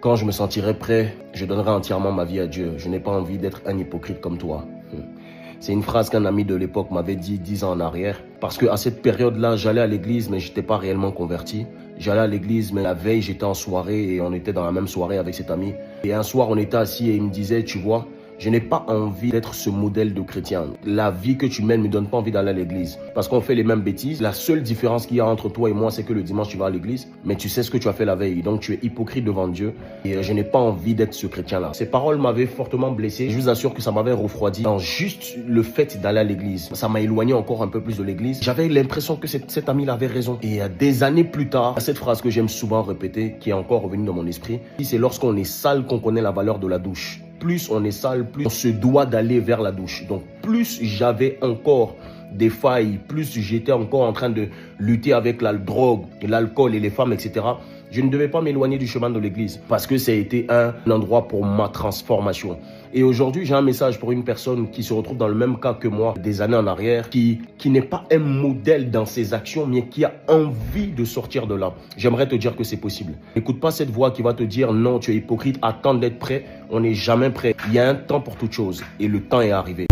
Quand je me sentirai prêt, je donnerai entièrement ma vie à Dieu. Je n'ai pas envie d'être un hypocrite comme toi. C'est une phrase qu'un ami de l'époque m'avait dit 10 ans en arrière. Parce qu'à cette période-là, j'allais à l'église, mais je n'étais pas réellement converti. J'allais à l'église, mais la veille, j'étais en soirée et on était dans la même soirée avec cet ami. Et un soir, on était assis et il me disait, tu vois, je n'ai pas envie d'être ce modèle de chrétien. La vie que tu mènes ne me donne pas envie d'aller à l'église. Parce qu'on fait les mêmes bêtises. La seule différence qu'il y a entre toi et moi, c'est que le dimanche, tu vas à l'église, mais tu sais ce que tu as fait la veille. Donc, tu es hypocrite devant Dieu. Et je n'ai pas envie d'être ce chrétien-là. Ces paroles m'avaient fortement blessé. Je vous assure que ça m'avait refroidi. Dans juste le fait d'aller à l'église, ça m'a éloigné encore un peu plus de l'église. J'avais l'impression que cet ami avait raison. Et des années plus tard, cette phrase que j'aime souvent répéter, qui est encore revenue dans mon esprit, c'est lorsqu'on est sale qu'on connaît la valeur de la douche. Plus on est sale, plus on se doit d'aller vers la douche. Donc plus j'avais encore des failles, plus j'étais encore en train de lutter avec la drogue, l'alcool et les femmes, etc. Je ne devais pas m'éloigner du chemin de l'église parce que ça a été un endroit pour ma transformation. Et aujourd'hui, j'ai un message pour une personne qui se retrouve dans le même cas que moi des années en arrière, qui n'est pas un modèle dans ses actions, mais qui a envie de sortir de là. J'aimerais te dire que c'est possible. N'écoute pas cette voix qui va te dire non, tu es hypocrite, attends d'être prêt. On n'est jamais prêt. Il y a un temps pour toute chose et le temps est arrivé.